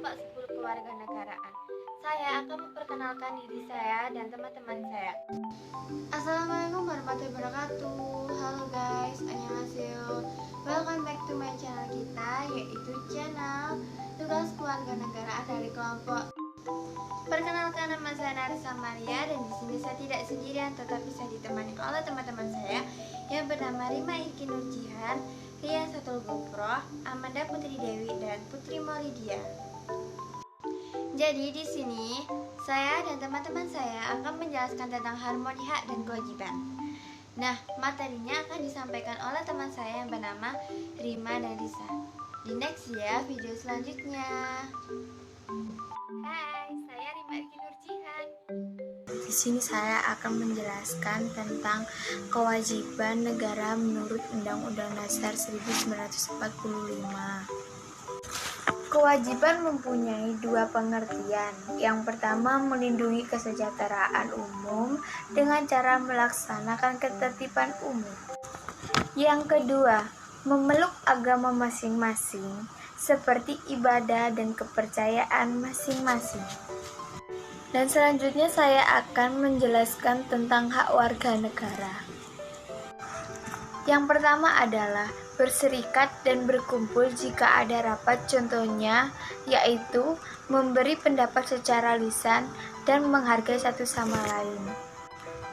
kelompok 10 kewarganegaraan. Saya akan memperkenalkan diri saya dan teman-teman saya. Assalamualaikum warahmatullahi wabarakatuh. Halo guys, annyeonghaseyo. Welcome back to my channel kita, yaitu channel Tugas Kewarganegaraan dari kelompok. Perkenalkan, nama saya Narisa Maria dan di sini saya tidak sendirian, tetapi saya ditemani oleh teman-teman saya yang bernama Rima Irki Nurjihan, Ria Satul Gopro, Amanda Putri Dewi, dan Putri Maulidia. Jadi di sini saya dan teman-teman saya akan menjelaskan tentang harmoni hak dan kewajiban. Nah, materinya akan disampaikan oleh teman saya yang bernama Rima dan Risa. Di next ya video selanjutnya. Hai, saya Rima Irki Nurjihan. Di sini saya akan menjelaskan tentang kewajiban negara menurut Undang-Undang Dasar 1945. Kewajiban mempunyai dua pengertian. Yang pertama, melindungi kesejahteraan umum dengan cara melaksanakan ketertiban umum. Yang kedua, memeluk agama masing-masing seperti ibadah dan kepercayaan masing-masing. Dan selanjutnya saya akan menjelaskan tentang hak warga negara. Yang pertama adalah berserikat dan berkumpul jika ada rapat, contohnya yaitu memberi pendapat secara lisan dan menghargai satu sama lain.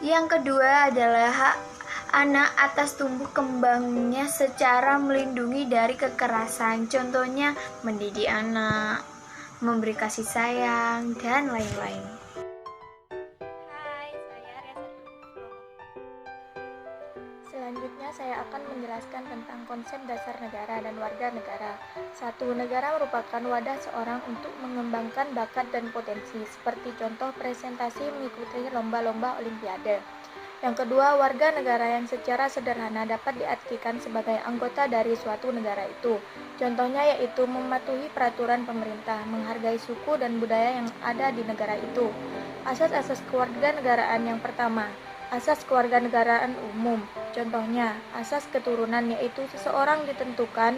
Yang kedua adalah hak anak atas tumbuh kembangnya secara melindungi dari kekerasan, contohnya mendidik anak, memberi kasih sayang, dan lain-lain. Hai, saya Ria Satul Gopro. Selanjutnya saya akan menjelaskan tentang konsep dasar negara dan warga negara. Satu, negara merupakan wadah seorang untuk mengembangkan bakat dan potensi, seperti contoh presentasi mengikuti lomba-lomba olimpiade. Yang kedua, warga negara yang secara sederhana dapat diartikan sebagai anggota dari suatu negara itu. Contohnya yaitu mematuhi peraturan pemerintah, menghargai suku dan budaya yang ada di negara itu. Asas-asas kewarganegaraan yang pertama, asas kewarganegaraan umum. Contohnya, asas keturunan yaitu seseorang ditentukan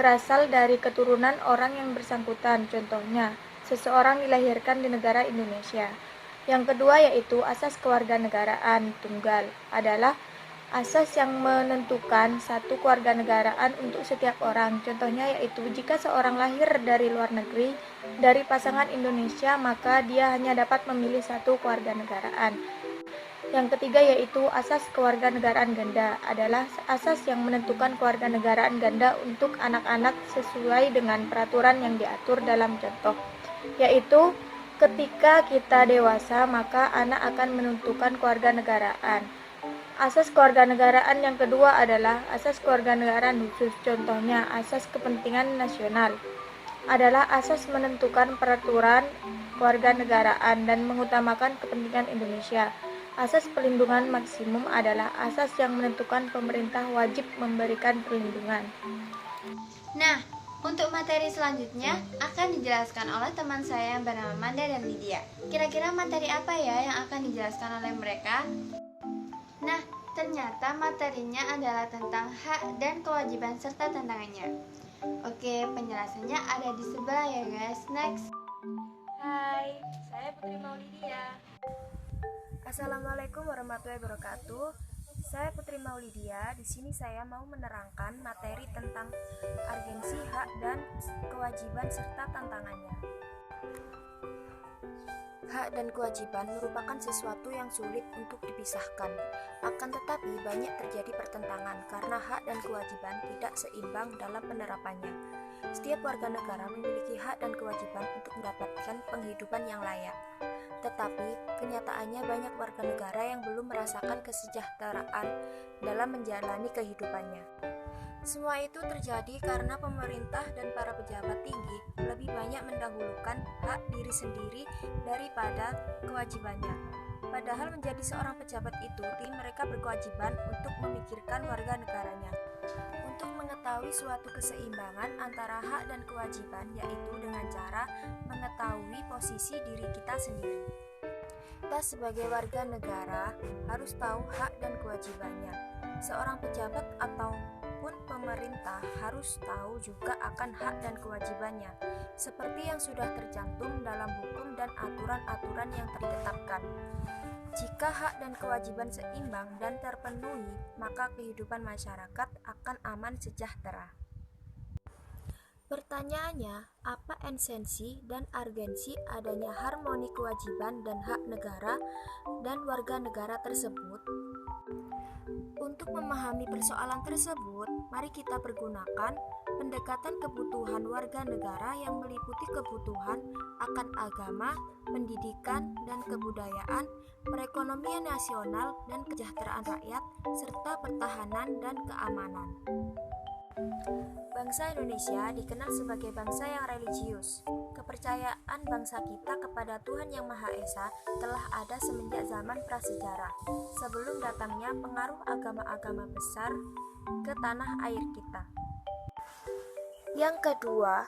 berasal dari keturunan orang yang bersangkutan. Contohnya, seseorang dilahirkan di negara Indonesia. Yang kedua yaitu asas kewarganegaraan tunggal adalah asas yang menentukan satu kewarganegaraan untuk setiap orang. Contohnya yaitu jika seorang lahir dari luar negeri dari pasangan Indonesia, maka dia hanya dapat memilih satu kewarganegaraan. Yang ketiga yaitu asas kewarganegaraan ganda adalah asas yang menentukan kewarganegaraan ganda untuk anak-anak sesuai dengan peraturan yang diatur dalam contoh, yaitu ketika kita dewasa maka anak akan menentukan kewarganegaraan. Asas kewarganegaraan yang kedua adalah asas kewarganegaraan khusus, contohnya asas kepentingan nasional adalah asas menentukan peraturan kewarganegaraan dan mengutamakan kepentingan Indonesia. Asas perlindungan maksimum adalah asas yang menentukan pemerintah wajib memberikan perlindungan. Nah, untuk materi selanjutnya akan dijelaskan oleh teman saya yang bernama Manda dan Lydia. Kira-kira materi apa ya yang akan dijelaskan oleh mereka? Nah, ternyata materinya adalah tentang hak dan kewajiban serta tantangannya. Oke, penjelasannya ada di sebelah ya guys. Next. Hai, saya Putri Maulidia. Assalamualaikum warahmatullahi wabarakatuh. Saya Putri Maulidia. Di sini saya mau menerangkan materi tentang urgensi hak dan kewajiban serta tantangannya. Hak dan kewajiban merupakan sesuatu yang sulit untuk dipisahkan. Akan tetapi banyak terjadi pertentangan karena hak dan kewajiban tidak seimbang dalam penerapannya. Setiap warga negara memiliki hak dan kewajiban untuk mendapatkan penghidupan yang layak. Tetapi kenyataannya banyak warga negara yang belum merasakan kesejahteraan dalam menjalani kehidupannya. Semua itu terjadi karena pemerintah dan para pejabat tinggi lebih banyak mendahulukan hak diri sendiri daripada kewajibannya. Padahal menjadi seorang pejabat itu, mereka berkewajiban untuk memikirkan warga negaranya. Untuk mengetahui suatu keseimbangan antara hak dan kewajiban, yaitu dengan cara mengetahui posisi diri kita sendiri. Kita sebagai warga negara harus tahu hak dan kewajibannya. Seorang pejabat ataupun pemerintah harus tahu juga akan hak dan kewajibannya, seperti yang sudah tercantum dalam hukum dan aturan-aturan yang ditetapkan. Jika hak dan kewajiban seimbang dan terpenuhi, maka kehidupan masyarakat akan aman sejahtera. Pertanyaannya, apa esensi dan urgensi adanya harmoni kewajiban dan hak negara dan warga negara tersebut? Untuk memahami persoalan tersebut, mari kita pergunakan pendekatan kebutuhan warga negara yang meliputi kebutuhan akan agama, pendidikan, dan kebudayaan, perekonomian nasional dan kesejahteraan rakyat, serta pertahanan dan keamanan. Bangsa Indonesia dikenal sebagai bangsa yang religius. Kepercayaan bangsa kita kepada Tuhan Yang Maha Esa telah ada semenjak zaman prasejarah, sebelum datangnya pengaruh agama-agama besar ke tanah air kita. Yang kedua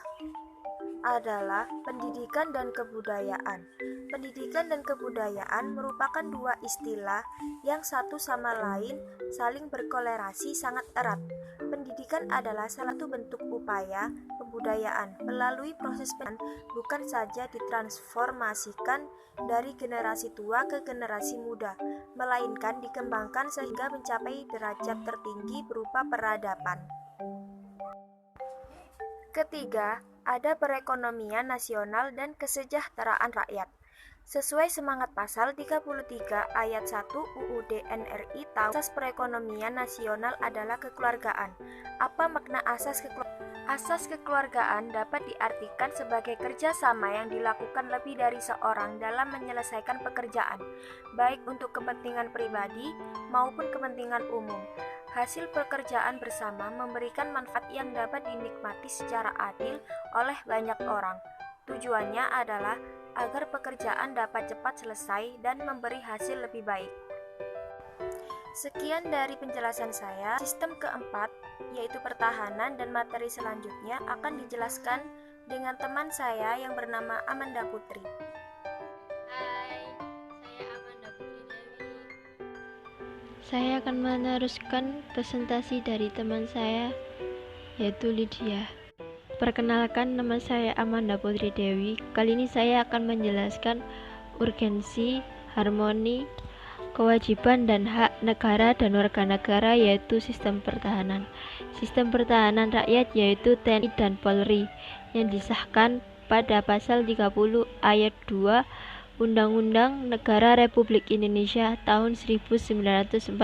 adalah pendidikan dan kebudayaan. Pendidikan dan kebudayaan merupakan dua istilah yang satu sama lain saling berkolerasi sangat erat. Pendidikan adalah salah satu bentuk upaya kebudayaan melalui proses bukan saja ditransformasikan dari generasi tua ke generasi muda, melainkan dikembangkan sehingga mencapai derajat tertinggi berupa peradaban. Ketiga, ada perekonomian nasional dan kesejahteraan rakyat. Sesuai semangat pasal 33 ayat 1 UUD NRI tahun, asas perekonomian nasional adalah kekeluargaan. Apa makna asas kekeluargaan? Asas kekeluargaan dapat diartikan sebagai kerjasama yang dilakukan lebih dari seorang dalam menyelesaikan pekerjaan, baik untuk kepentingan pribadi maupun kepentingan umum. Hasil pekerjaan bersama memberikan manfaat yang dapat dinikmati secara adil oleh banyak orang. Tujuannya adalah agar pekerjaan dapat cepat selesai dan memberi hasil lebih baik. Sekian dari penjelasan saya. Sistem keempat, yaitu pertahanan dan materi selanjutnya akan dijelaskan dengan teman saya yang bernama Amanda Putri. Hai, saya Amanda Putri Dewi. Saya akan meneruskan presentasi dari teman saya, yaitu Lydia. Perkenalkan, nama saya Amanda Putri Dewi. Kali ini saya akan menjelaskan urgensi, harmoni, kewajiban dan hak negara dan warga negara, yaitu sistem pertahanan. Sistem pertahanan rakyat yaitu TNI dan Polri yang disahkan pada pasal 30 ayat 2 Undang-Undang Negara Republik Indonesia tahun 1945.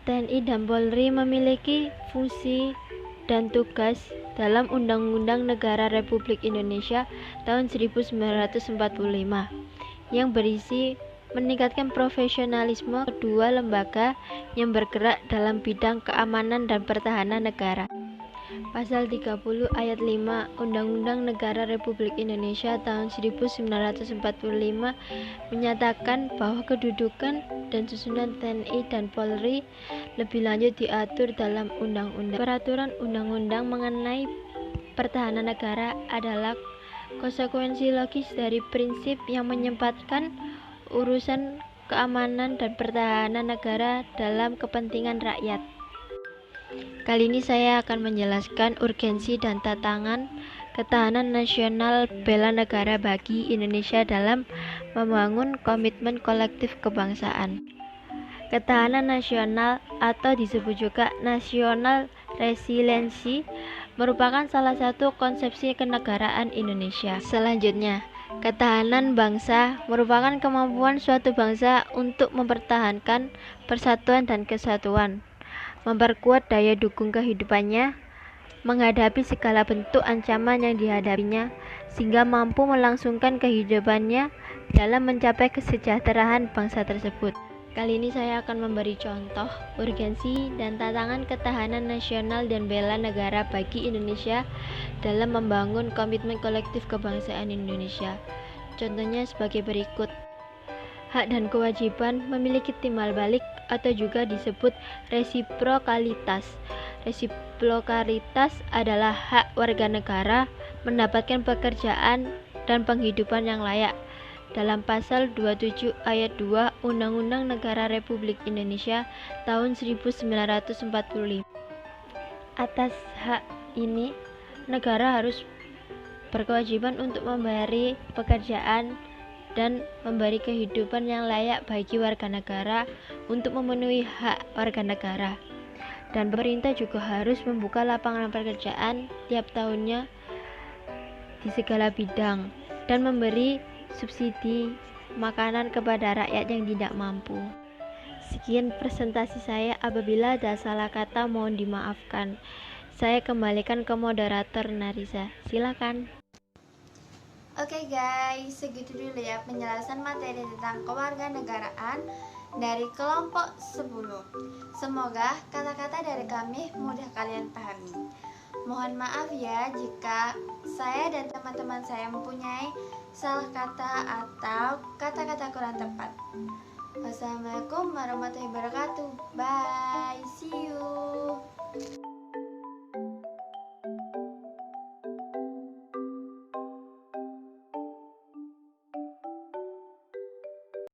TNI dan Polri memiliki fungsi dan tugas dalam Undang-Undang Negara Republik Indonesia tahun 1945 yang berisi meningkatkan profesionalisme kedua lembaga yang bergerak dalam bidang keamanan dan pertahanan negara. Pasal 30 ayat 5 Undang-Undang Negara Republik Indonesia tahun 1945 menyatakan bahwa kedudukan dan susunan TNI dan Polri lebih lanjut diatur dalam undang-undang. Peraturan undang-undang mengenai pertahanan negara adalah konsekuensi logis dari prinsip yang menyempatkan urusan keamanan dan pertahanan negara dalam kepentingan rakyat. Kali ini saya akan menjelaskan urgensi dan tantangan ketahanan nasional bela negara bagi Indonesia dalam membangun komitmen kolektif kebangsaan. Ketahanan nasional atau disebut juga national resiliency merupakan salah satu konsepsi kenegaraan Indonesia. Selanjutnya, ketahanan bangsa merupakan kemampuan suatu bangsa untuk mempertahankan persatuan dan kesatuan, memperkuat daya dukung kehidupannya, menghadapi segala bentuk ancaman yang dihadapinya, sehingga mampu melangsungkan kehidupannya dalam mencapai kesejahteraan bangsa tersebut. Kali ini saya akan memberi contoh urgensi dan tantangan ketahanan nasional dan bela negara bagi Indonesia dalam membangun komitmen kolektif kebangsaan Indonesia. Contohnya sebagai berikut. Hak dan kewajiban memiliki timbal balik atau juga disebut resiprokalitas. Resiprokalitas adalah hak warga negara mendapatkan pekerjaan dan penghidupan yang layak. Dalam pasal 27 ayat 2 Undang-Undang Negara Republik Indonesia tahun 1945. Atas hak ini, negara harus berkewajiban untuk memberi pekerjaan dan memberi kehidupan yang layak bagi warga negara untuk memenuhi hak warga negara. Dan pemerintah juga harus membuka lapangan pekerjaan tiap tahunnya di segala bidang dan memberi subsidi makanan kepada rakyat yang tidak mampu. Sekian presentasi saya, apabila ada salah kata mohon dimaafkan. Saya kembalikan ke moderator Narisa. Silakan. Oke guys, segitu dulu ya penjelasan materi tentang kewarganegaraan dari kelompok 10. Semoga kata-kata dari kami mudah kalian pahami. Mohon maaf ya jika saya dan teman-teman saya mempunyai salah kata atau kata-kata kurang tepat. Wassalamualaikum warahmatullahi wabarakatuh. Bye, see you.